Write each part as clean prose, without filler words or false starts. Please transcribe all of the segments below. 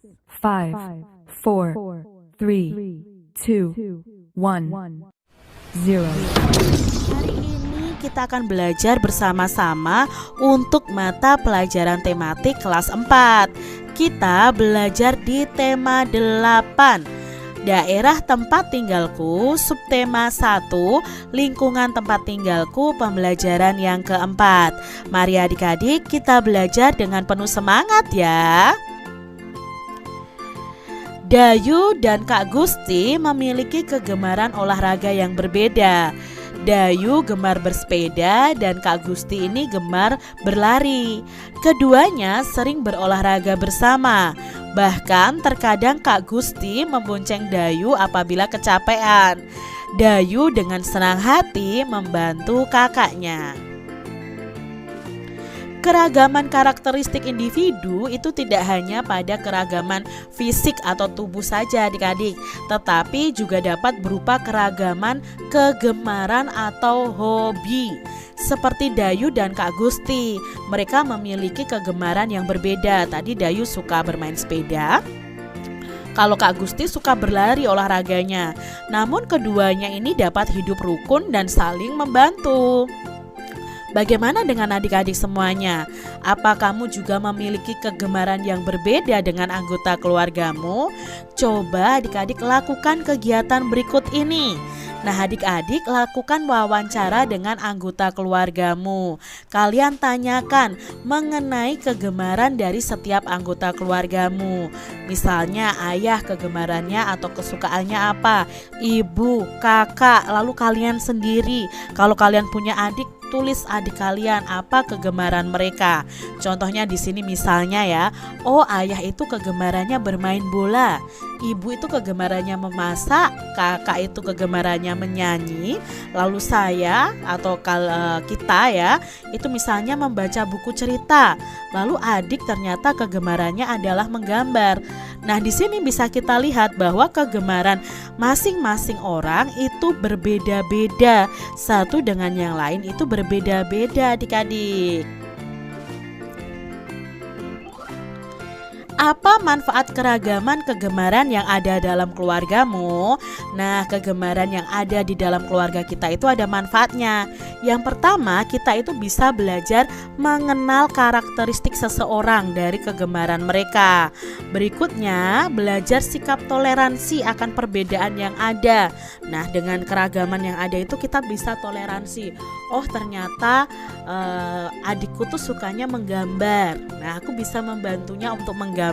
5, 4, 3, 2, 1, 0. Hari ini kita akan belajar bersama-sama untuk mata pelajaran tematik kelas 4. Kita belajar di tema 8, daerah tempat tinggalku, subtema 1, lingkungan tempat tinggalku, pembelajaran yang keempat. Mari adik-adik kita belajar dengan penuh semangat ya. Dayu dan Kak Gusti memiliki kegemaran olahraga yang berbeda. Dayu gemar bersepeda dan Kak Gusti ini gemar berlari. Keduanya sering berolahraga bersama. Bahkan terkadang Kak Gusti membonceng Dayu apabila kecapean. Dayu dengan senang hati membantu kakaknya. Keragaman karakteristik individu itu tidak hanya pada keragaman fisik atau tubuh saja adik-adik, tetapi juga dapat berupa keragaman kegemaran atau hobi. Seperti Dayu dan Kak Gusti, mereka memiliki kegemaran yang berbeda. Tadi Dayu suka bermain sepeda, kalau Kak Gusti suka berlari olahraganya. Namun keduanya ini dapat hidup rukun dan saling membantu. Bagaimana dengan adik-adik semuanya? Apa kamu juga memiliki kegemaran yang berbeda dengan anggota keluargamu? Coba adik-adik lakukan kegiatan berikut ini. Nah, adik-adik lakukan wawancara dengan anggota keluargamu. Kalian tanyakan mengenai kegemaran dari setiap anggota keluargamu. Misalnya ayah kegemarannya atau kesukaannya apa, ibu, kakak, lalu kalian sendiri. Kalau kalian punya adik, tulis adik kalian apa kegemaran mereka. Contohnya di sini misalnya ya, oh ayah itu kegemarannya bermain bola, ibu itu kegemarannya memasak, kakak itu kegemarannya menyanyi, lalu saya atau kita ya, itu misalnya membaca buku cerita. Lalu adik ternyata kegemarannya adalah menggambar. Nah, di sini bisa kita lihat bahwa kegemaran masing-masing orang itu berbeda-beda. Satu dengan yang lain itu berbeda-beda adik-adik. Apa manfaat keragaman kegemaran yang ada dalam keluargamu? Nah, kegemaran yang ada di dalam keluarga kita itu ada manfaatnya. Yang pertama, kita itu bisa belajar mengenal karakteristik seseorang dari kegemaran mereka. Berikutnya, belajar sikap toleransi akan perbedaan yang ada. Nah, dengan keragaman yang ada itu kita bisa toleransi. Oh, ternyata adikku tuh sukanya menggambar. Nah, aku bisa membantunya untuk menggambar.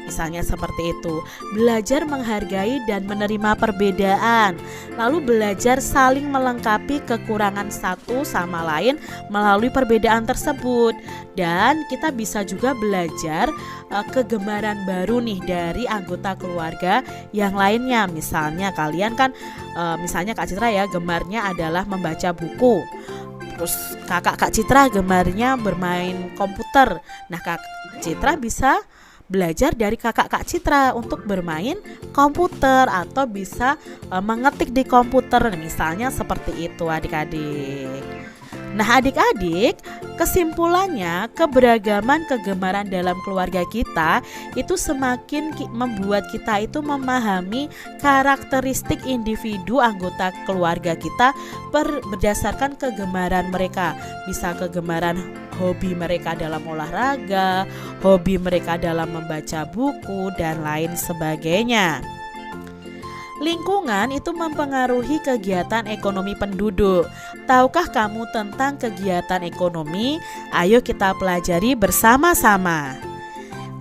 Misalnya seperti itu. Belajar menghargai dan menerima perbedaan. Lalu belajar saling melengkapi kekurangan satu sama lain melalui perbedaan tersebut. Dan kita bisa juga belajar kegemaran baru nih dari anggota keluarga yang lainnya. Misalnya kalian kan misalnya Kak Citra ya, gemarnya adalah membaca buku. Terus kakak Kak Citra gemarnya bermain komputer. Nah, Kak Citra bisa belajar dari kakak Kak Citra untuk bermain komputer atau bisa mengetik di komputer. Misalnya seperti itu adik-adik. Nah, adik-adik, kesimpulannya keberagaman kegemaran dalam keluarga kita itu semakin membuat kita itu memahami karakteristik individu anggota keluarga kita berdasarkan kegemaran mereka. Bisa kegemaran hobi mereka dalam olahraga, hobi mereka dalam membaca buku, dan lain sebagainya. Lingkungan itu mempengaruhi kegiatan ekonomi penduduk. Tahukah kamu tentang kegiatan ekonomi? Ayo kita pelajari bersama-sama.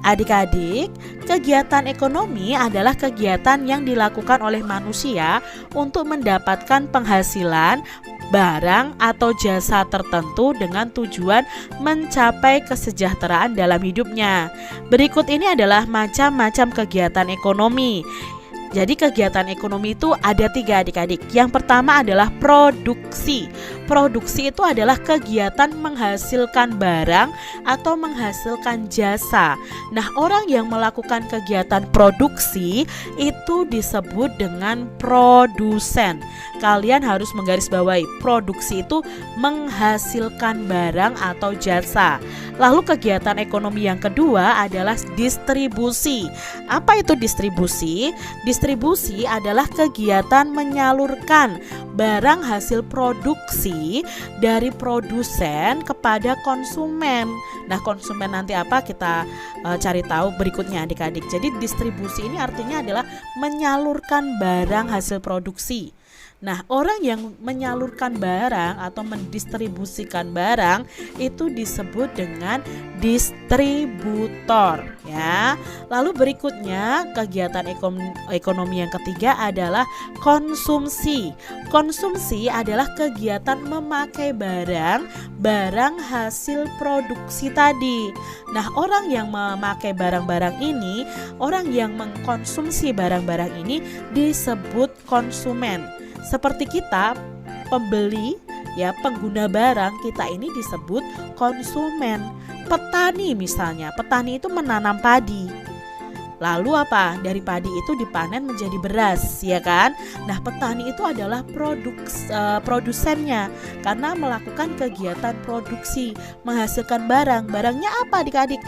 Adik-adik, kegiatan ekonomi adalah kegiatan yang dilakukan oleh manusia untuk mendapatkan penghasilan, barang atau jasa tertentu dengan tujuan mencapai kesejahteraan dalam hidupnya. Berikut ini adalah macam-macam kegiatan ekonomi. Jadi kegiatan ekonomi itu ada 3 adik-adik. Yang pertama adalah produksi. Produksi itu adalah kegiatan menghasilkan barang atau menghasilkan jasa. Nah, orang yang melakukan kegiatan produksi itu disebut dengan produsen. Kalian harus menggarisbawahi, produksi itu menghasilkan barang atau jasa. Lalu kegiatan ekonomi yang kedua adalah distribusi. Apa itu distribusi? Distribusi adalah kegiatan menyalurkan barang hasil produksi dari produsen kepada konsumen. Nah, konsumen nanti apa kita cari tahu berikutnya adik-adik. Jadi distribusi ini artinya adalah menyalurkan barang hasil produksi. Nah, orang yang menyalurkan barang atau mendistribusikan barang itu disebut dengan distributor, ya. Lalu berikutnya kegiatan ekonomi yang ketiga adalah konsumsi. Konsumsi adalah kegiatan memakai barang hasil produksi tadi. Nah, orang yang memakai barang-barang ini, orang yang mengkonsumsi barang-barang ini disebut konsumen. Seperti kita pembeli, ya, pengguna barang, kita ini disebut konsumen. Petani misalnya, petani itu menanam padi. Lalu apa? Dari padi itu dipanen menjadi beras, ya kan? Nah, petani itu adalah produsennya karena melakukan kegiatan produksi, menghasilkan barang. Barangnya apa adik-adik?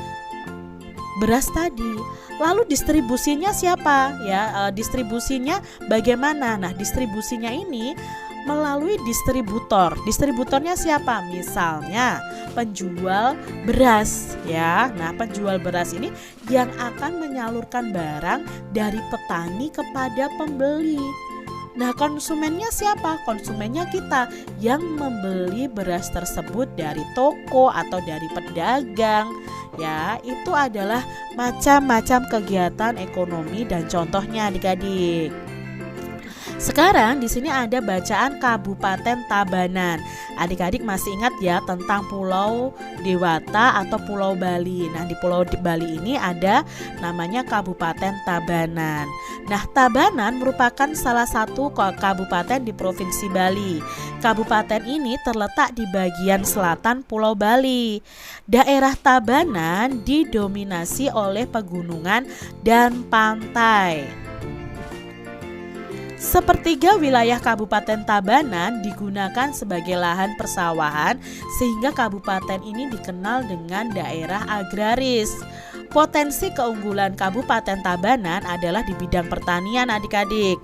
Beras tadi. Lalu distribusinya siapa? Ya, distribusinya bagaimana? Nah, distribusinya ini melalui distributor. Distributornya siapa? Misalnya penjual beras, ya. Nah, penjual beras ini yang akan menyalurkan barang dari petani kepada pembeli. Nah, konsumennya siapa? Konsumennya kita yang membeli beras tersebut dari toko atau dari pedagang. Ya, itu adalah macam-macam kegiatan ekonomi dan contohnya adik-adik. Sekarang di sini ada bacaan Kabupaten Tabanan. Adik-adik masih ingat ya tentang Pulau Dewata atau Pulau Bali. Nah, di Pulau Bali ini ada namanya Kabupaten Tabanan. Nah, Tabanan merupakan salah satu kabupaten di Provinsi Bali. Kabupaten ini terletak di bagian selatan Pulau Bali. Daerah Tabanan didominasi oleh pegunungan dan pantai. Sepertiga wilayah Kabupaten Tabanan digunakan sebagai lahan persawahan sehingga kabupaten ini dikenal dengan daerah agraris. Potensi keunggulan Kabupaten Tabanan adalah di bidang pertanian adik-adik.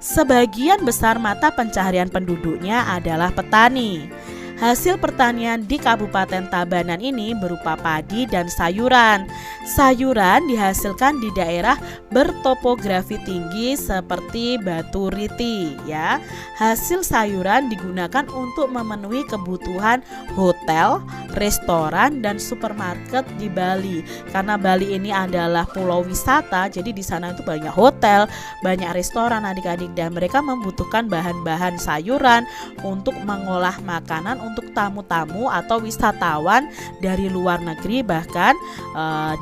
Sebagian besar mata pencaharian penduduknya adalah petani. Hasil pertanian di Kabupaten Tabanan ini berupa padi dan sayuran. Sayuran dihasilkan di daerah bertopografi tinggi seperti Batu Riti, ya. Hasil sayuran digunakan untuk memenuhi kebutuhan hotel, restoran dan supermarket di Bali. Karena Bali ini adalah pulau wisata, jadi di sana itu banyak hotel, banyak restoran adik-adik, dan mereka membutuhkan bahan-bahan sayuran untuk mengolah makanan untuk tamu-tamu atau wisatawan dari luar negeri bahkan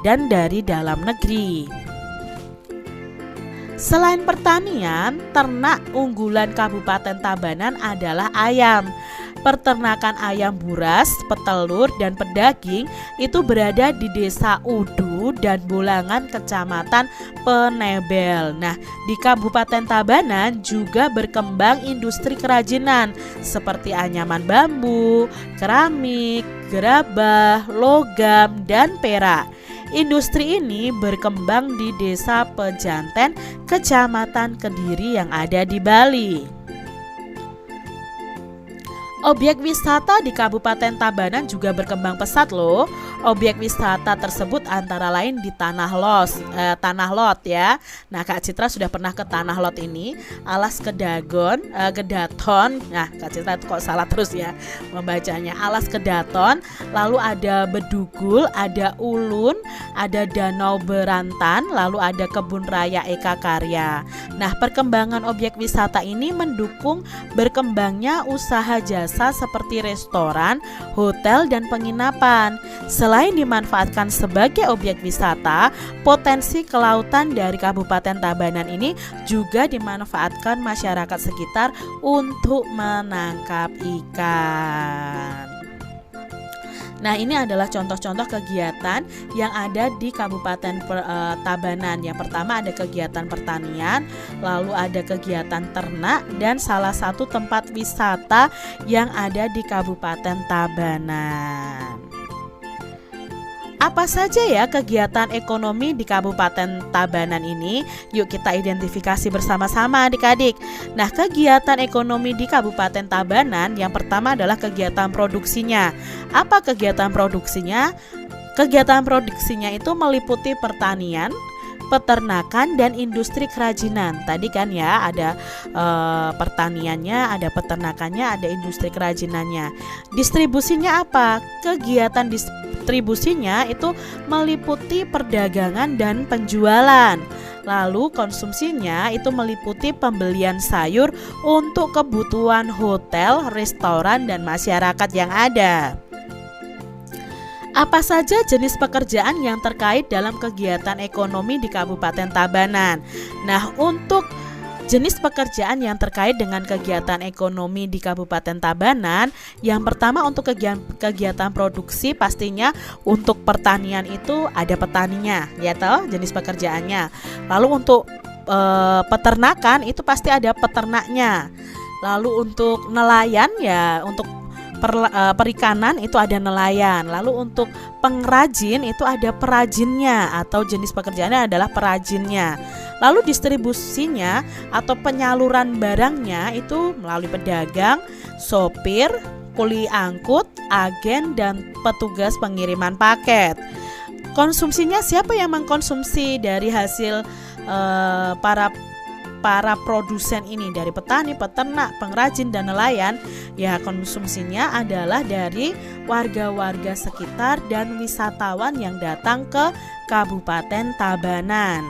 dan dari dalam negeri. Selain pertanian, ternak unggulan Kabupaten Tabanan adalah ayam. Peternakan ayam buras, petelur, dan pedaging itu berada di Desa Udu dan Bolangan, Kecamatan Penebel. Nah, di Kabupaten Tabanan juga berkembang industri kerajinan seperti anyaman bambu, keramik, gerabah, logam, dan perak. Industri ini berkembang di Desa Pejanten, Kecamatan Kediri yang ada di Bali. Objek wisata di Kabupaten Tabanan juga berkembang pesat loh. Objek wisata tersebut antara lain di Tanah Lot ya. Nah, Kak Citra sudah pernah ke Tanah Lot ini, Alas Kedaton. Nah, Kak Citra itu kok salah terus ya membacanya. Alas Kedaton, lalu ada Bedugul, ada Ulun, ada Danau Berantan, lalu ada Kebun Raya Eka Karya. Nah, perkembangan objek wisata ini mendukung berkembangnya usaha jasa seperti restoran, hotel, dan penginapan. Selain selain dimanfaatkan sebagai objek wisata, potensi kelautan dari Kabupaten Tabanan ini juga dimanfaatkan masyarakat sekitar untuk menangkap ikan. Nah, ini adalah contoh-contoh kegiatan yang ada di Kabupaten Tabanan. Yang pertama ada kegiatan pertanian, lalu ada kegiatan ternak, dan salah satu tempat wisata yang ada di Kabupaten Tabanan. Apa saja ya kegiatan ekonomi di Kabupaten Tabanan ini? Yuk kita identifikasi bersama-sama adik-adik. Nah, kegiatan ekonomi di Kabupaten Tabanan yang pertama adalah kegiatan produksinya. Apa kegiatan produksinya? Kegiatan produksinya itu meliputi pertanian, peternakan, dan industri kerajinan. Tadi kan ya ada pertaniannya, ada peternakannya, ada industri kerajinannya. Distribusinya apa? Kegiatan distribusinya itu meliputi perdagangan dan penjualan. Lalu konsumsinya itu meliputi pembelian sayur untuk kebutuhan hotel, restoran, dan masyarakat yang ada. Apa saja jenis pekerjaan yang terkait dalam kegiatan ekonomi di Kabupaten Tabanan? Nah, untuk jenis pekerjaan yang terkait dengan kegiatan ekonomi di Kabupaten Tabanan, yang pertama untuk kegiatan produksi, pastinya untuk pertanian itu ada petaninya, ya toh, jenis pekerjaannya. Lalu untuk peternakan itu pasti ada peternaknya. Lalu untuk nelayan ya, untuk perikanan itu ada nelayan. Lalu untuk pengrajin itu ada perajinnya, atau jenis pekerjaannya adalah perajinnya. Lalu distribusinya atau penyaluran barangnya itu melalui pedagang, sopir, kuli angkut, agen, dan petugas pengiriman paket. Konsumsinya siapa yang mengkonsumsi dari hasil para produsen ini, dari petani, peternak, pengrajin, dan nelayan? Ya, konsumsinya adalah dari warga-warga sekitar dan wisatawan yang datang ke Kabupaten Tabanan.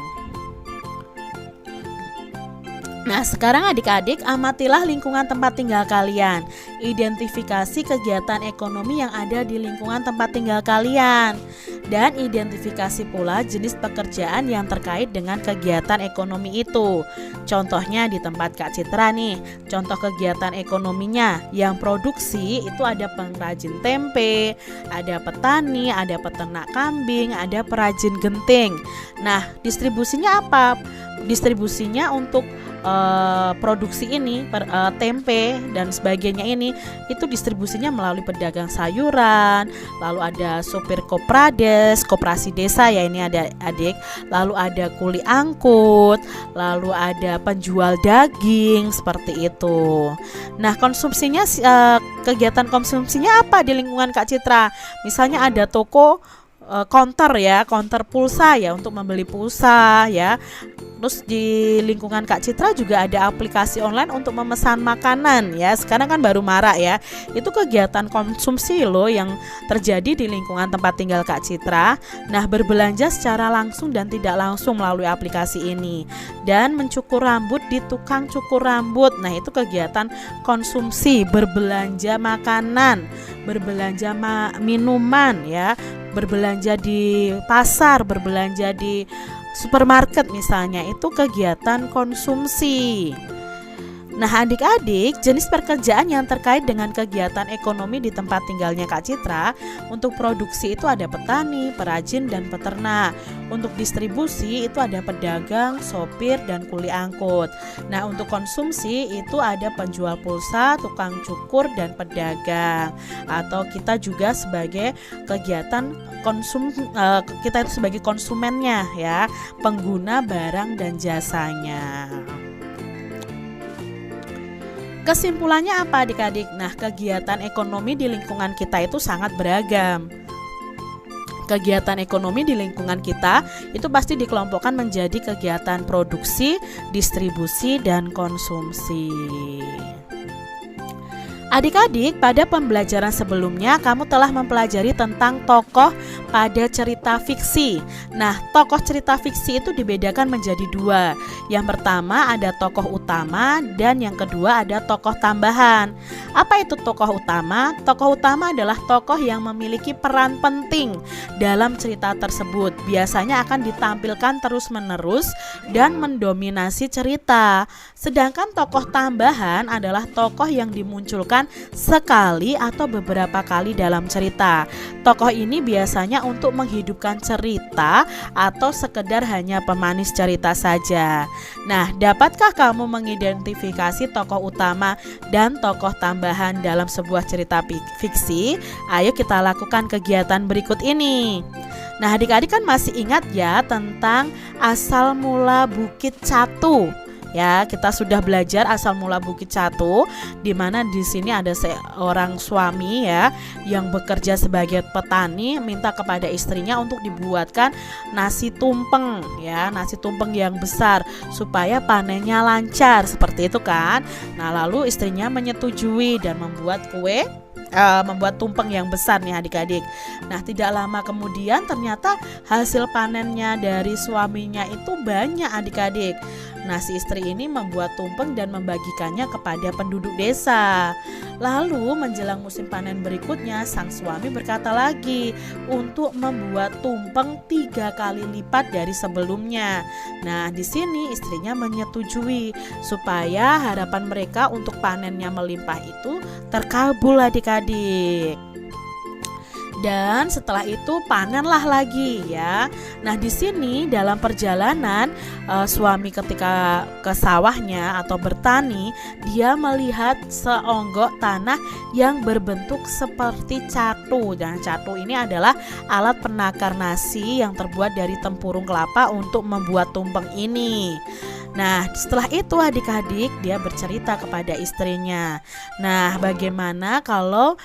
Nah, sekarang adik-adik amatilah lingkungan tempat tinggal kalian. Identifikasi kegiatan ekonomi yang ada di lingkungan tempat tinggal kalian. Dan identifikasi pula jenis pekerjaan yang terkait dengan kegiatan ekonomi itu. Contohnya di tempat Kak Citra nih, contoh kegiatan ekonominya yang produksi itu ada pengrajin tempe, ada petani, ada peternak kambing, ada perajin genting. Nah, distribusinya apa? Distribusinya untuk produksi ini, tempe dan sebagainya ini, itu distribusinya melalui pedagang sayuran, lalu ada sopir koprades, koperasi desa ya ini ada adik, lalu ada kuli angkut, lalu ada penjual daging, seperti itu. Nah, konsumsinya, kegiatan konsumsinya apa di lingkungan Kak Citra? Misalnya ada toko counter ya, counter pulsa ya, untuk membeli pulsa ya. Terus di lingkungan Kak Citra juga ada aplikasi online untuk memesan makanan ya. Sekarang kan baru marak ya. Itu kegiatan konsumsi loh yang terjadi di lingkungan tempat tinggal Kak Citra. Nah, berbelanja secara langsung dan tidak langsung melalui aplikasi ini. Dan mencukur rambut di tukang cukur rambut. Nah, itu kegiatan konsumsi, berbelanja makanan, berbelanja minuman ya, berbelanja di pasar, berbelanja di supermarket misalnya, itu kegiatan konsumsi. Nah, adik-adik, jenis pekerjaan yang terkait dengan kegiatan ekonomi di tempat tinggalnya Kak Citra, untuk produksi itu ada petani, perajin, dan peternak. Untuk distribusi itu ada pedagang, sopir, dan kuli angkut. Nah, untuk konsumsi itu ada penjual pulsa, tukang cukur, dan pedagang. Atau kita juga sebagai kegiatan kita itu sebagai konsumennya ya, pengguna barang dan jasanya. Kesimpulannya apa adik-adik? Nah, kegiatan ekonomi di lingkungan kita itu sangat beragam. Kegiatan ekonomi di lingkungan kita itu pasti dikelompokkan menjadi kegiatan produksi, distribusi, dan konsumsi. Adik-adik, pada pembelajaran sebelumnya kamu telah mempelajari tentang tokoh pada cerita fiksi. Nah, tokoh cerita fiksi itu dibedakan menjadi dua. Yang pertama ada tokoh utama dan yang kedua ada tokoh tambahan. Apa itu tokoh utama? Tokoh utama adalah tokoh yang memiliki peran penting dalam cerita tersebut. Biasanya akan ditampilkan terus-menerus dan mendominasi cerita. Sedangkan tokoh tambahan adalah tokoh yang dimunculkan sekali atau beberapa kali dalam cerita. Tokoh ini biasanya untuk menghidupkan cerita atau sekedar hanya pemanis cerita saja. Nah, dapatkah kamu mengidentifikasi tokoh utama dan tokoh tambahan dalam sebuah cerita fiksi? Ayo kita lakukan kegiatan berikut ini. Nah, adik-adik kan masih ingat ya tentang asal mula Bukit Catu. Ya, kita sudah belajar asal mula Bukit Catu, di mana di sini ada seorang suami ya yang bekerja sebagai petani minta kepada istrinya untuk dibuatkan nasi tumpeng ya, nasi tumpeng yang besar supaya panennya lancar seperti itu kan. Nah, lalu istrinya menyetujui dan membuat membuat tumpeng yang besar nih adik-adik. Nah, tidak lama kemudian ternyata hasil panennya dari suaminya itu banyak adik-adik. Nah, si istri ini membuat tumpeng dan membagikannya kepada penduduk desa. Lalu menjelang musim panen berikutnya, sang suami berkata lagi untuk membuat tumpeng 3 kali lipat dari sebelumnya. Nah, di sini istrinya menyetujui supaya harapan mereka untuk panennya melimpah itu terkabul adik-adik. Dan setelah itu panenlah lagi ya. Nah, di sini dalam perjalanan suami ketika ke sawahnya atau bertani, dia melihat seonggok tanah yang berbentuk seperti catu. Dan catu ini adalah alat penakar nasi yang terbuat dari tempurung kelapa untuk membuat tumpeng ini. Nah, setelah itu adik-adik dia bercerita kepada istrinya. Nah, bagaimana kalau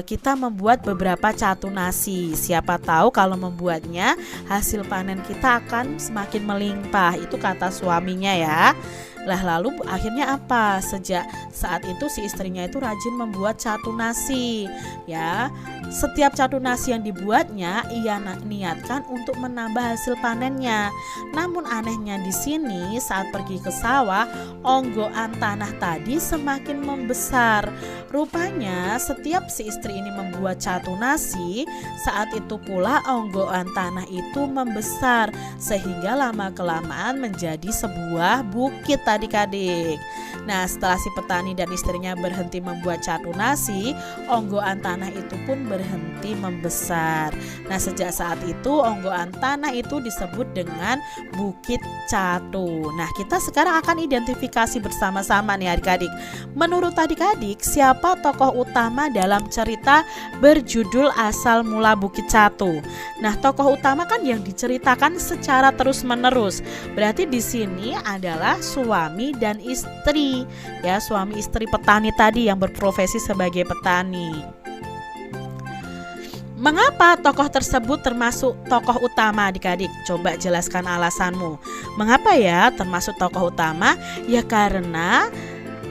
kita membuat beberapa catu nasi? Siapa tahu kalau membuatnya hasil panen kita akan semakin melimpah. Itu kata suaminya ya. Lah, lalu akhirnya apa? Sejak saat itu si istrinya itu rajin membuat catu nasi ya. Setiap catu nasi yang dibuatnya ia niatkan untuk menambah hasil panennya. Namun anehnya di sini saat pergi ke sawah, onggokan tanah tadi semakin membesar. Rupanya setiap si istri ini membuat catu nasi, saat itu pula onggokan tanah itu membesar sehingga lama-kelamaan menjadi sebuah bukit adik-adik. Nah, setelah si petani dan istrinya berhenti membuat catu nasi, onggokan tanah itu pun berhenti membesar. Nah, sejak saat itu onggokan tanah itu disebut dengan Bukit Catu. Nah, kita sekarang akan identifikasi bersama-sama nih adik-adik. Menurut adik-adik, siapa tokoh utama dalam cerita berjudul Asal Mula Bukit Catu? Nah, tokoh utama kan yang diceritakan secara terus-menerus. Berarti di sini adalah suami dan istri. Ya, suami istri petani tadi yang berprofesi sebagai petani. Mengapa tokoh tersebut termasuk tokoh utama adik-adik? Coba jelaskan alasanmu. Mengapa ya termasuk tokoh utama? Ya karena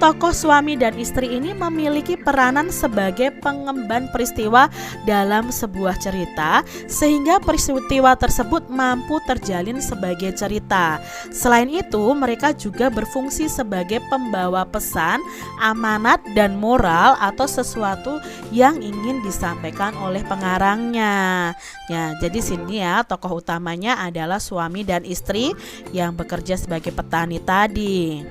tokoh suami dan istri ini memiliki peranan sebagai pengemban peristiwa dalam sebuah cerita, sehingga peristiwa tersebut mampu terjalin sebagai cerita. Selain itu, mereka juga berfungsi sebagai pembawa pesan, amanat, dan moral atau sesuatu yang ingin disampaikan oleh pengarangnya. Ya, jadi sini ya tokoh utamanya adalah suami dan istri yang bekerja sebagai petani tadi.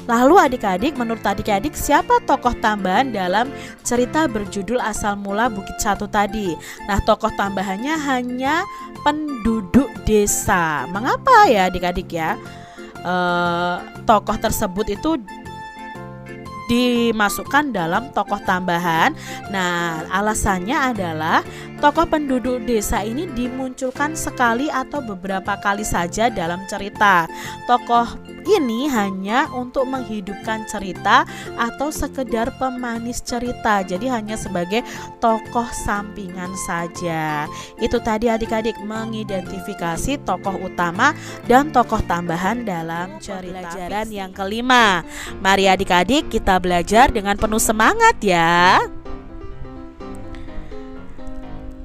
Lalu adik-adik, menurut adik-adik siapa tokoh tambahan dalam cerita berjudul Asal Mula Bukit Catu tadi? Nah, tokoh tambahannya hanya penduduk desa. Mengapa ya adik-adik ya? Tokoh tersebut itu dimasukkan dalam tokoh tambahan. Nah, alasannya adalah tokoh penduduk desa ini dimunculkan sekali atau beberapa kali saja dalam cerita. Tokoh ini hanya untuk menghidupkan cerita atau sekedar pemanis cerita. Jadi hanya sebagai tokoh sampingan saja. Itu tadi adik-adik, mengidentifikasi tokoh utama dan tokoh tambahan dalam cerita. Pelajaran yang kelima. Mari adik-adik kita belajar dengan penuh semangat ya.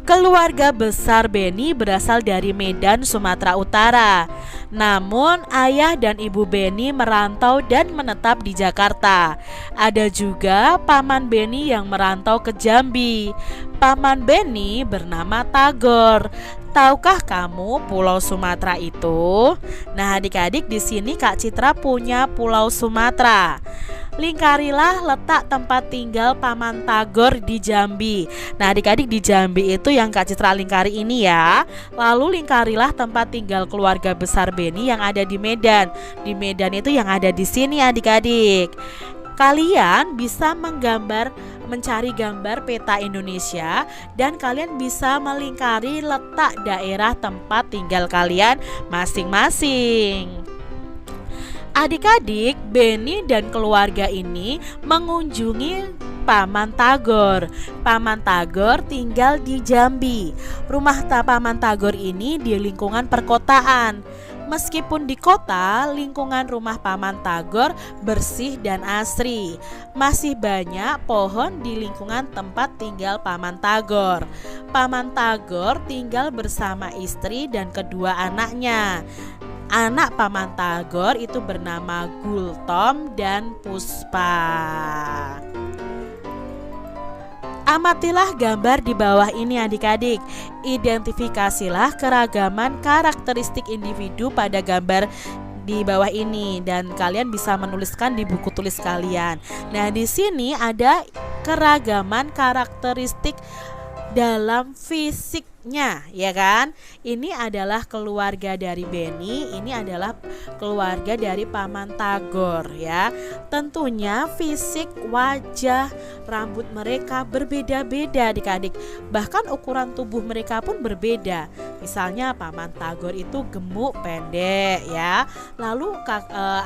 Keluarga besar Beni berasal dari Medan, Sumatera Utara. Namun ayah dan ibu Beni merantau dan menetap di Jakarta. Ada juga paman Beni yang merantau ke Jambi. Paman Beni bernama Tagor. Tahukah kamu Pulau Sumatera itu? Nah, adik-adik, di sini Kak Citra punya Pulau Sumatera. Lingkarilah letak tempat tinggal Paman Tagor di Jambi. Nah, adik-adik, di Jambi itu yang Kak Citra lingkari ini ya. Lalu lingkarilah tempat tinggal keluarga besar Beni yang ada di Medan. Di Medan itu yang ada di sini adik-adik. Kalian bisa mencari gambar peta Indonesia dan kalian bisa melingkari letak daerah tempat tinggal kalian masing-masing. Adik-adik, Beni dan keluarga ini mengunjungi Paman Tagor. Paman Tagor tinggal di Jambi. Rumah Paman Tagor ini di lingkungan perkotaan. Meskipun di kota, lingkungan rumah Paman Tagor bersih dan asri. Masih banyak pohon di lingkungan tempat tinggal Paman Tagor. Paman Tagor tinggal bersama istri dan kedua anaknya. Anak Paman Tagor itu bernama Gultom dan Puspa. Amatilah gambar di bawah ini adik-adik. Identifikasilah keragaman karakteristik individu pada gambar di bawah ini dan kalian bisa menuliskan di buku tulis kalian. Nah, di sini ada keragaman karakteristik dalam fisiknya, ya kan? Ini adalah keluarga dari Beni, ini adalah keluarga dari Paman Tagor ya. Tentunya fisik, wajah, rambut mereka berbeda-beda adik-adik. Bahkan ukuran tubuh mereka pun berbeda. Misalnya Paman Tagor itu gemuk pendek ya. Lalu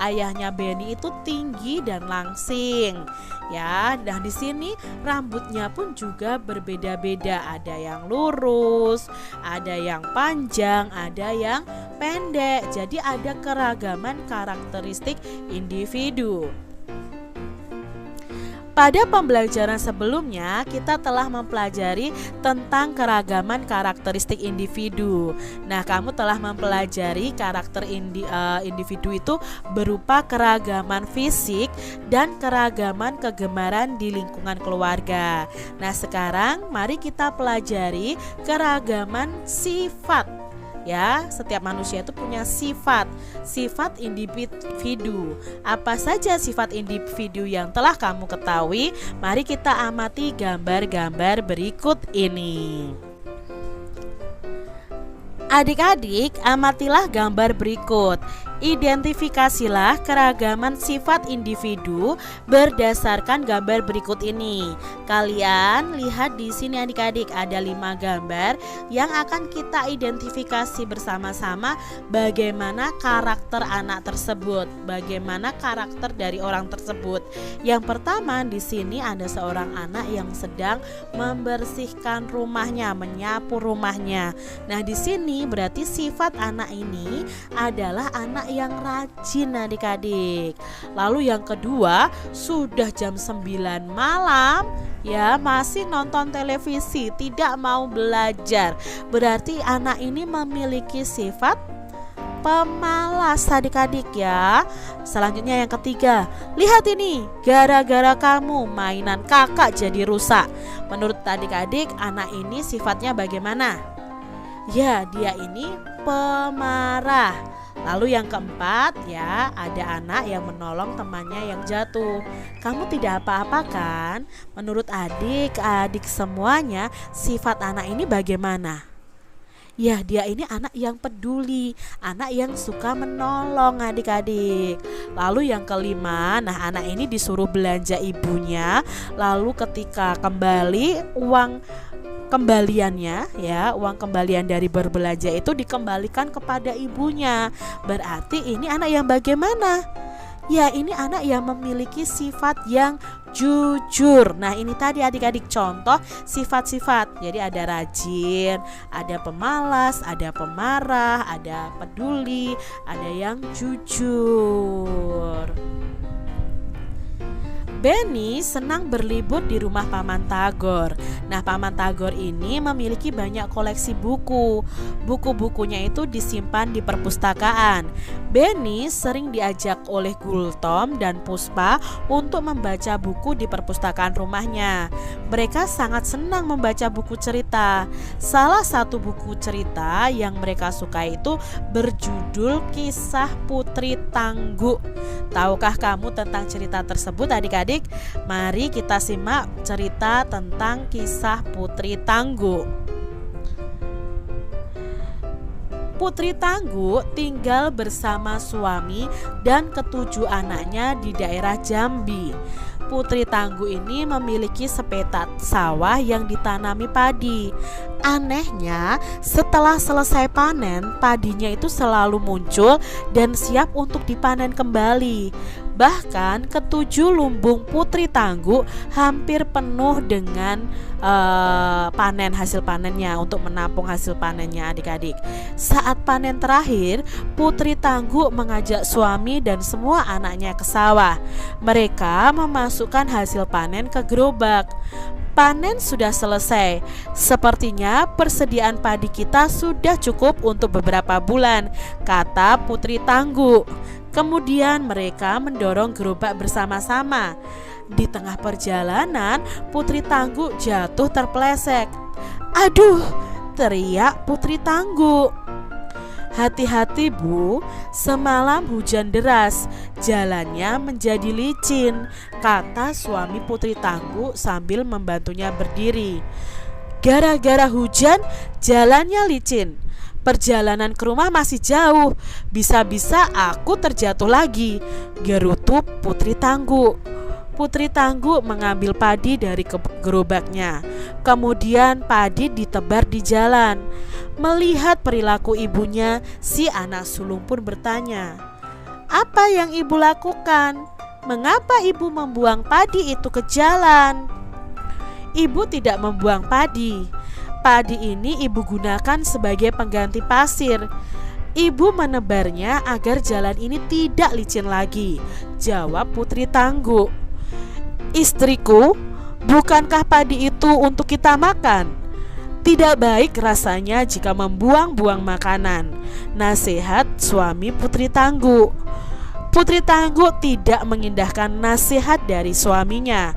ayahnya Beni itu tinggi dan langsing. Ya, dan di sini rambutnya pun juga berbeda-beda. Ada yang lurus, ada yang panjang, ada yang pendek. Jadi ada keragaman karakteristik individu. Pada pembelajaran sebelumnya kita telah mempelajari tentang keragaman karakteristik individu. Nah, kamu telah mempelajari karakter individu itu berupa keragaman fisik dan keragaman kegemaran di lingkungan keluarga. Nah, sekarang mari kita pelajari keragaman sifat. Ya, setiap manusia itu punya sifat individu. Apa saja sifat individu yang telah kamu ketahui? Mari kita amati gambar-gambar berikut ini. Adik-adik, amatilah gambar berikut. Identifikasilah keragaman sifat individu berdasarkan gambar berikut ini. Kalian lihat di sini adik-adik, ada 5 gambar yang akan kita identifikasi bersama-sama bagaimana karakter anak tersebut, bagaimana karakter dari orang tersebut. Yang pertama di sini ada seorang anak yang sedang membersihkan rumahnya, menyapu rumahnya. Nah, di sini berarti sifat anak ini adalah anak yang rajin adik-adik. Lalu yang kedua, sudah jam 9 malam ya masih nonton televisi, tidak mau belajar. Berarti anak ini memiliki sifat pemalas adik-adik ya. Selanjutnya yang ketiga, lihat ini, gara-gara kamu mainan kakak jadi rusak. Menurut adik-adik, anak ini sifatnya bagaimana? Ya, dia ini pemarah. Lalu yang keempat ya, ada anak yang menolong temannya yang jatuh. Kamu tidak apa-apa kan? Menurut adik-adik semuanya, sifat anak ini bagaimana? Ya, dia ini anak yang peduli, anak yang suka menolong adik-adik. Lalu yang kelima, nah anak ini disuruh belanja ibunya. Lalu ketika kembali, uang kembaliannya ya, uang kembalian dari berbelanja itu dikembalikan kepada ibunya. Berarti ini anak yang bagaimana? Ya, ini anak yang memiliki sifat yang jujur. Nah, ini tadi adik-adik contoh sifat-sifat. Jadi ada rajin, ada pemalas, ada pemarah, ada peduli, ada yang jujur. Benny senang berlibur di rumah Paman Tagor. Nah, Paman Tagor ini memiliki banyak koleksi buku. Buku-bukunya itu disimpan di perpustakaan. Benny sering diajak oleh Gultom dan Puspa untuk membaca buku di perpustakaan rumahnya. Mereka sangat senang membaca buku cerita. Salah satu buku cerita yang mereka suka itu berjudul Kisah Putri Tangguh. Tahukah kamu tentang cerita tersebut, adik-adik? Mari kita simak cerita tentang Kisah Putri Tangguh. Putri Tangguh tinggal bersama suami dan ketujuh anaknya di daerah Jambi. Putri Tangguh ini memiliki sepetak sawah yang ditanami padi. Anehnya, setelah selesai panen, padinya itu selalu muncul dan siap untuk dipanen kembali. Bahkan ketujuh lumbung Putri Tangguh hampir penuh dengan panen hasil panennya, untuk menampung hasil panennya adik-adik. Saat panen terakhir, Putri Tangguh mengajak suami dan semua anaknya ke sawah. Mereka memasukkan hasil panen ke gerobak. Panen sudah selesai. Sepertinya persediaan padi kita sudah cukup untuk beberapa bulan, kata Putri Tangguh. Kemudian mereka mendorong gerobak bersama-sama. Di tengah perjalanan, Putri Tangguh jatuh terpeleset. "Aduh!" teriak Putri Tangguh. "Hati-hati, Bu, semalam hujan deras, jalannya menjadi licin," kata suami Putri Tangguh sambil membantunya berdiri. "Gara-gara hujan, jalannya licin. Perjalanan ke rumah masih jauh, bisa-bisa aku terjatuh lagi," gerutu Putri Tangguh. Putri Tangguh mengambil padi dari gerobaknya. Kemudian padi ditebar di jalan. Melihat perilaku ibunya, si anak sulung pun bertanya, "Apa yang ibu lakukan? Mengapa ibu membuang padi itu ke jalan?" "Ibu tidak membuang padi. Padi ini ibu gunakan sebagai pengganti pasir. Ibu menebarnya agar jalan ini tidak licin lagi," jawab Putri Tangguh. "Istriku, bukankah padi itu untuk kita makan? Tidak baik rasanya jika membuang-buang makanan," nasihat suami Putri Tangguh. Putri Tangguh tidak mengindahkan nasihat dari suaminya.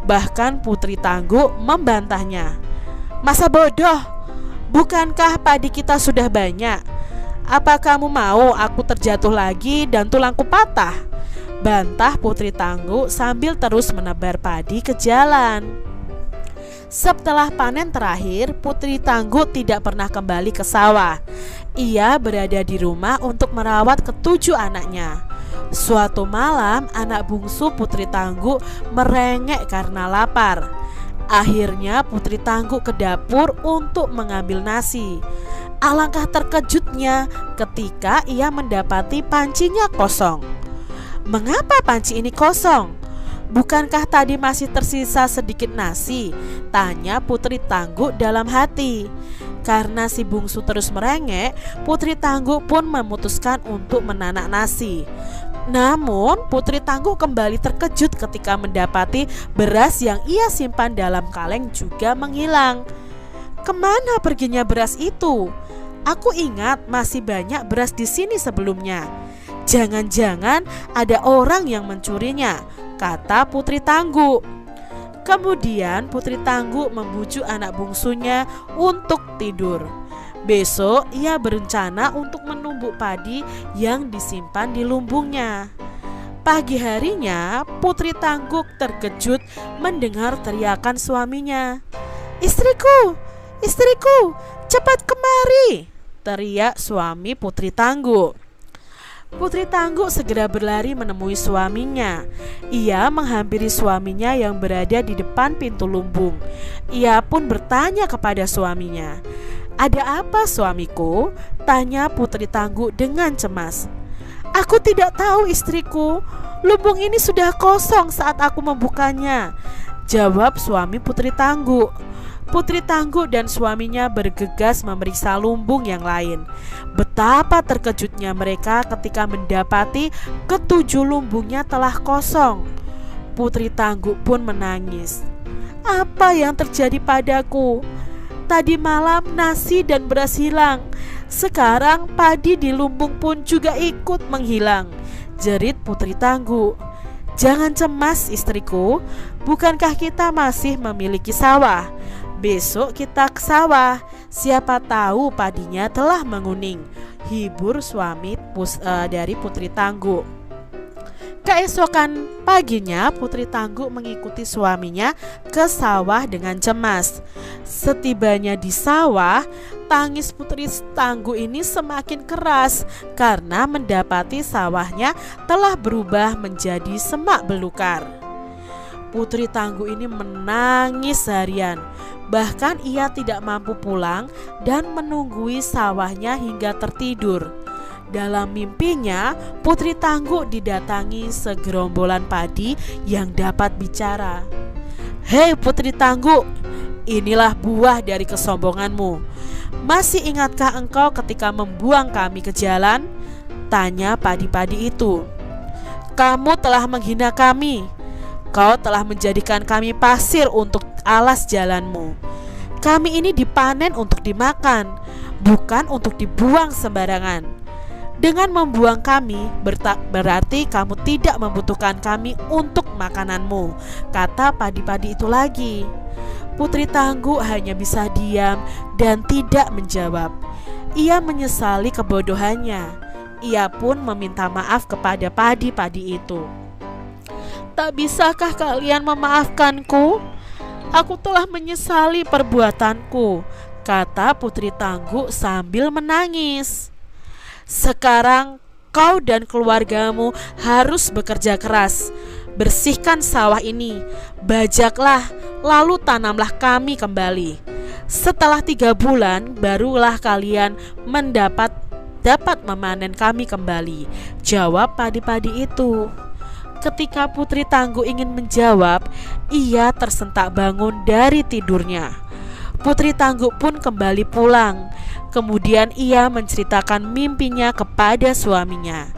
Bahkan Putri Tangguh membantahnya. "Masa bodoh? Bukankah padi kita sudah banyak? Apa kamu mau aku terjatuh lagi dan tulangku patah?" bantah Putri Tangguh sambil terus menebar padi ke jalan. Setelah panen terakhir, Putri Tangguh tidak pernah kembali ke sawah. Ia berada di rumah untuk merawat ketujuh anaknya. Suatu malam, anak bungsu Putri Tangguh merengek karena lapar. Akhirnya Putri Tangguh ke dapur untuk mengambil nasi. Alangkah terkejutnya ketika ia mendapati pancinya kosong. "Mengapa panci ini kosong? Bukankah tadi masih tersisa sedikit nasi?" tanya Putri Tangguh dalam hati. Karena si bungsu terus merengek, Putri Tangguh pun memutuskan untuk menanak nasi. Namun Putri Tangguh kembali terkejut ketika mendapati beras yang ia simpan dalam kaleng juga menghilang. "Kemana perginya beras itu? Aku ingat masih banyak beras di sini sebelumnya. Jangan-jangan ada orang yang mencurinya," kata Putri Tangguh. Kemudian Putri Tangguh membujuk anak bungsunya untuk tidur. Besok ia berencana untuk menumbuk padi yang disimpan di lumbungnya. Pagi harinya Putri Tangguh terkejut mendengar teriakan suaminya. "Istriku, istriku, cepat kemari!" teriak suami Putri Tangguh. Putri Tangguh segera berlari menemui suaminya. Ia menghampiri suaminya yang berada di depan pintu lumbung. Ia pun bertanya kepada suaminya. "Ada apa, suamiku?" tanya Putri Tangguh dengan cemas. "Aku tidak tahu, istriku. Lumbung ini sudah kosong saat aku membukanya," jawab suami Putri Tangguh. Putri Tangguh dan suaminya bergegas memeriksa lumbung yang lain. Betapa terkejutnya mereka ketika mendapati ketujuh lumbungnya telah kosong. Putri Tangguh pun menangis. "Apa yang terjadi padaku? Tadi malam nasi dan beras hilang. Sekarang padi di lumbung pun juga ikut menghilang," jerit Putri Tangguh. "Jangan cemas, istriku. Bukankah kita masih memiliki sawah? Besok kita ke sawah. Siapa tahu padinya telah menguning," hibur suami dari Putri Tangguh. Keesokan paginya Putri Tangguh mengikuti suaminya ke sawah dengan cemas. Setibanya di sawah, tangis Putri Tangguh ini semakin keras karena mendapati sawahnya telah berubah menjadi semak belukar. Putri Tangguh ini menangis seharian. Bahkan ia tidak mampu pulang dan menunggui sawahnya hingga tertidur. Dalam mimpinya, Putri Tangguh didatangi segerombolan padi yang dapat bicara. "Hei Putri Tangguh, inilah buah dari kesombonganmu. Masih ingatkah engkau ketika membuang kami ke jalan?" tanya padi-padi itu. "Kamu telah menghina kami. Kau telah menjadikan kami pasir untuk alas jalanmu. Kami ini dipanen untuk dimakan, bukan untuk dibuang sembarangan. Dengan membuang kami, berarti kamu tidak membutuhkan kami untuk makananmu," kata padi-padi itu lagi. Putri Tangguh hanya bisa diam dan tidak menjawab. Ia menyesali kebodohannya. Ia pun meminta maaf kepada padi-padi itu. "Tak bisakah kalian memaafkanku? Aku telah menyesali perbuatanku," kata Putri Tangguh sambil menangis. "Sekarang kau dan keluargamu harus bekerja keras. Bersihkan sawah ini, bajaklah, lalu tanamlah kami kembali. Setelah 3 bulan barulah kalian dapat memanen kami kembali," jawab padi-padi itu. Ketika Putri Tangguh ingin menjawab, ia tersentak bangun dari tidurnya. Putri Tangguh pun kembali pulang. Kemudian ia menceritakan mimpinya kepada suaminya.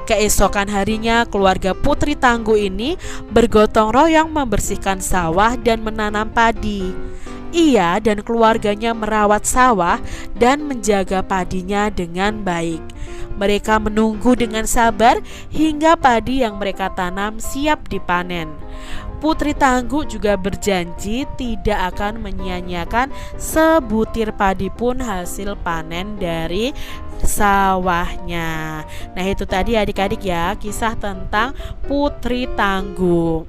Keesokan harinya keluarga Putri Tangguh ini bergotong royong membersihkan sawah dan menanam padi. Ia dan keluarganya merawat sawah dan menjaga padinya dengan baik. Mereka menunggu dengan sabar hingga padi yang mereka tanam siap dipanen. Putri Tangguh juga berjanji tidak akan menyia-nyiakan sebutir padi pun hasil panen dari sawahnya. Nah, itu tadi adik-adik ya, kisah tentang Putri Tangguh.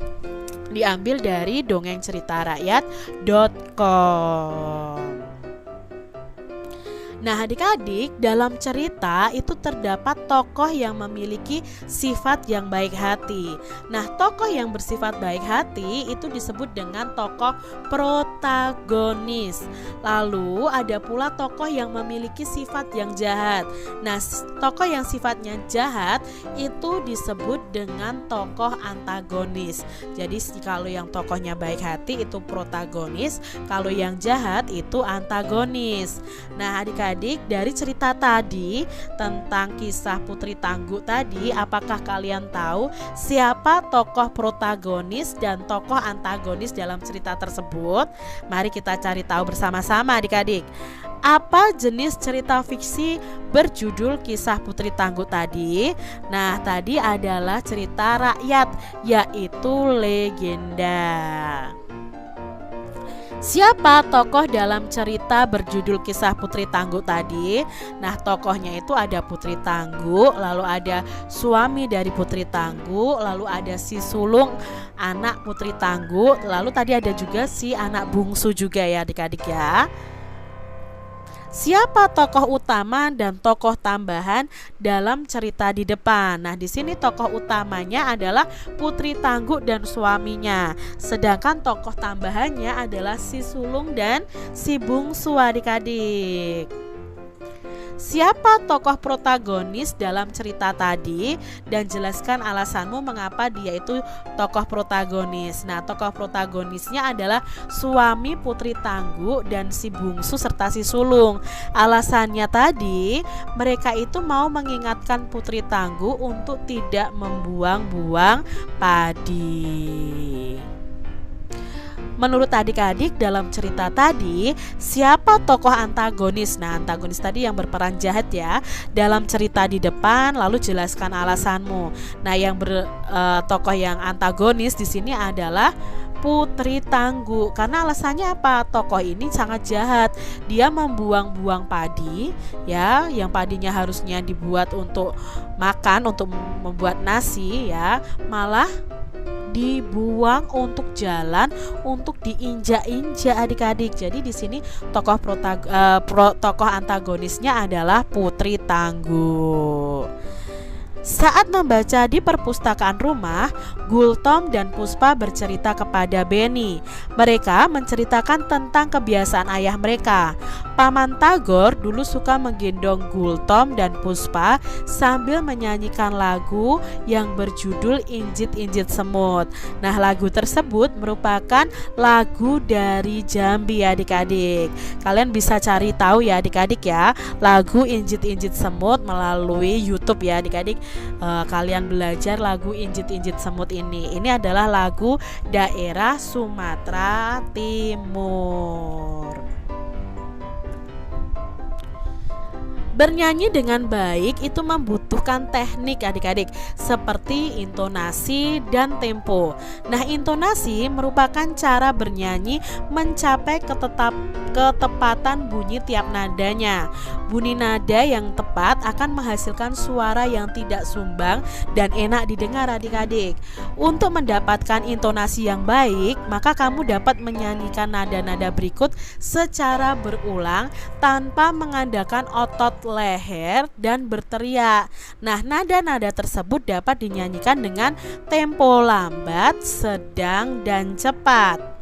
Diambil dari dongengceritarakyat.com. Nah, adik-adik, dalam cerita itu terdapat tokoh yang memiliki sifat yang baik hati. Nah, tokoh yang bersifat baik hati itu disebut dengan tokoh protagonis. Lalu ada pula tokoh yang memiliki sifat yang jahat. Nah, tokoh yang sifatnya jahat itu disebut dengan tokoh antagonis. Jadi kalau yang tokohnya baik hati itu protagonis, kalau yang jahat itu antagonis. Nah, adik-adik, dari cerita tadi tentang kisah Putri Tangguh tadi, apakah kalian tahu siapa tokoh protagonis dan tokoh antagonis dalam cerita tersebut? Mari kita cari tahu bersama-sama adik-adik. Apa jenis cerita fiksi berjudul Kisah Putri Tangguh tadi? Nah, tadi adalah cerita rakyat, yaitu legenda. Siapa tokoh dalam cerita berjudul Kisah Putri Tangguh tadi? Nah, tokohnya itu ada Putri Tangguh, lalu ada suami dari Putri Tangguh, lalu ada si sulung anak Putri Tangguh, lalu tadi ada juga si anak bungsu juga ya adik-adik ya. Siapa tokoh utama dan tokoh tambahan dalam cerita di depan? Nah, di sini tokoh utamanya adalah Putri Tangguh dan suaminya. Sedangkan tokoh tambahannya adalah si sulung dan si bungsu adik-adik. Siapa tokoh protagonis dalam cerita tadi dan jelaskan alasanmu mengapa dia itu tokoh protagonis. Nah, tokoh protagonisnya adalah suami Putri Tangguh dan si bungsu serta si sulung. Alasannya tadi mereka itu mau mengingatkan Putri Tangguh untuk tidak membuang-buang padi. Menurut adik-adik dalam cerita tadi, siapa tokoh antagonis? Nah, antagonis tadi yang berperan jahat ya dalam cerita di depan, lalu jelaskan alasanmu. Nah, tokoh yang antagonis di sini adalah Putri Tangguh. Karena alasannya apa? Tokoh ini sangat jahat. Dia membuang-buang padi ya, yang padinya harusnya dibuat untuk makan, untuk membuat nasi ya, malah dibuang untuk jalan, untuk diinjak-injak adik-adik. Jadi di sini tokoh antagonisnya adalah Putri Tangguh. Saat membaca di perpustakaan rumah, Gultom dan Puspa bercerita kepada Benny. Mereka menceritakan tentang kebiasaan ayah mereka. Paman Tagor dulu suka menggendong Gultom dan Puspa sambil menyanyikan lagu yang berjudul Injit-Injit Semut. Nah, lagu tersebut merupakan lagu dari Jambi adik-adik. Kalian bisa cari tahu ya adik-adik ya, lagu Injit-Injit Semut melalui YouTube ya adik-adik. Kalian belajar lagu Injit-Injit Semut ini. Ini adalah lagu daerah Sumatera Timur. Bernyanyi dengan baik itu membutuhkan teknik adik-adik, seperti intonasi dan tempo. Nah, intonasi merupakan cara bernyanyi mencapai ketepatan bunyi tiap nadanya. Bunyi nada yang tepat akan menghasilkan suara yang tidak sumbang dan enak didengar adik-adik. Untuk mendapatkan intonasi yang baik, maka kamu dapat menyanyikan nada-nada berikut secara berulang tanpa mengandalkan otot leher dan berteriak. Nah, nada-nada tersebut dapat dinyanyikan dengan tempo lambat, sedang, dan cepat.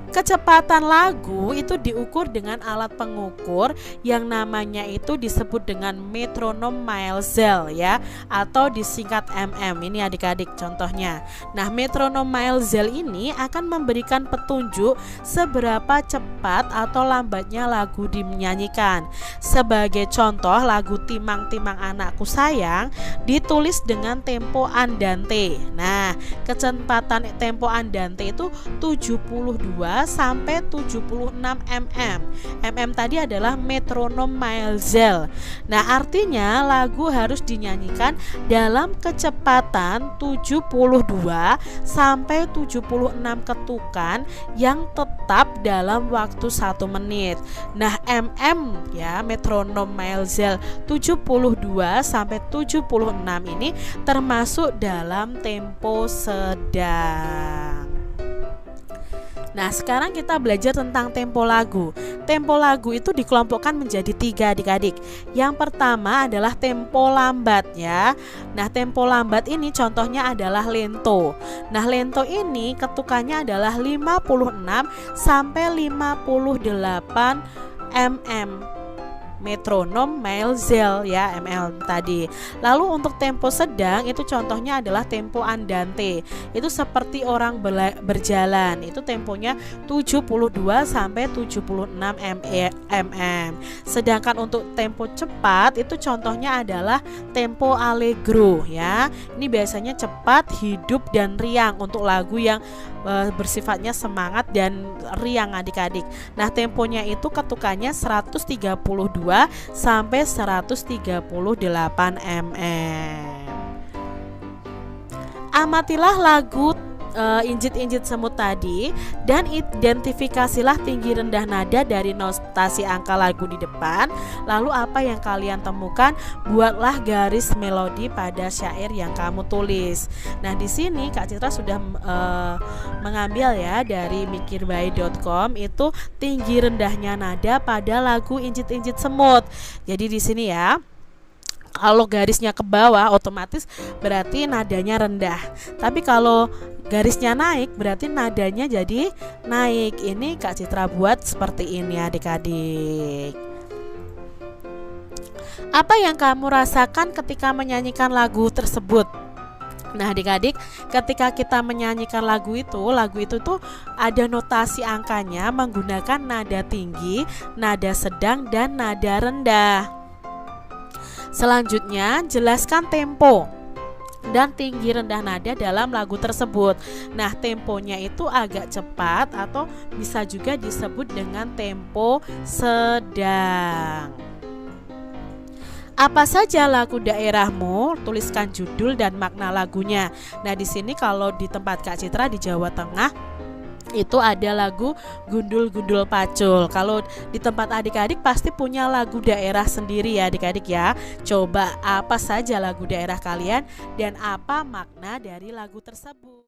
Kecepatan lagu itu diukur dengan alat pengukur yang namanya itu disebut dengan metronom Maelzel ya, atau disingkat mm. Ini adik-adik contohnya. Nah, metronom Maelzel ini akan memberikan petunjuk seberapa cepat atau lambatnya lagu dinyanyikan. Sebagai contoh, lagu Timang-Timang Anakku Sayang ditulis dengan tempo andante. Nah, kecepatan tempo andante itu 72 sampai 76 mm. Mm tadi adalah metronom Maelzel. Nah, artinya lagu harus dinyanyikan dalam kecepatan 72 sampai 76 ketukan yang tetap dalam waktu 1 menit. Nah, mm ya, metronom Maelzel 72 sampai 76 ini termasuk dalam tempo sedang. Nah, sekarang kita belajar tentang tempo lagu. Tempo lagu itu dikelompokkan menjadi 3 adik-adik. Yang pertama adalah tempo lambat ya. Nah, tempo lambat ini contohnya adalah lento. Nah, lento ini ketukannya adalah 56 sampai 58 mm. Metronom Maelzel ya, ml tadi. Lalu untuk tempo sedang itu contohnya adalah tempo andante. Itu seperti orang berjalan. Itu temponya 72 sampai 76 mm. Sedangkan untuk tempo cepat itu contohnya adalah tempo allegro ya. Ini biasanya cepat, hidup, dan riang untuk lagu yang bersifatnya semangat dan riang adik-adik. Nah, temponya itu ketukannya 132 sampai 138 mm. Amatilah lagu injit-injit semut tadi dan identifikasilah tinggi rendah nada dari notasi angka lagu di depan. Lalu apa yang kalian temukan, buatlah garis melodi pada syair yang kamu tulis. Nah, di sini Kak Citra sudah mengambil ya dari mikirbaik.com itu tinggi rendahnya nada pada lagu Injit-injit semut. Jadi di sini ya, kalau garisnya ke bawah otomatis berarti nadanya rendah. Tapi kalau garisnya naik berarti nadanya jadi naik. Ini Kak Citra buat seperti ini adik-adik. Apa yang kamu rasakan ketika menyanyikan lagu tersebut? Nah adik-adik, ketika kita menyanyikan lagu itu tuh ada notasi angkanya menggunakan nada tinggi, nada sedang, dan nada rendah. Selanjutnya, jelaskan tempo dan tinggi rendah nada dalam lagu tersebut. Nah, temponya itu agak cepat atau bisa juga disebut dengan tempo sedang. Apa saja lagu daerahmu? Tuliskan judul dan makna lagunya. Nah, di sini kalau di tempat Kak Citra di Jawa Tengah itu ada lagu Gundul-Gundul Pacul. Kalau di tempat adik-adik pasti punya lagu daerah sendiri ya adik-adik ya. Coba apa saja lagu daerah kalian dan apa makna dari lagu tersebut.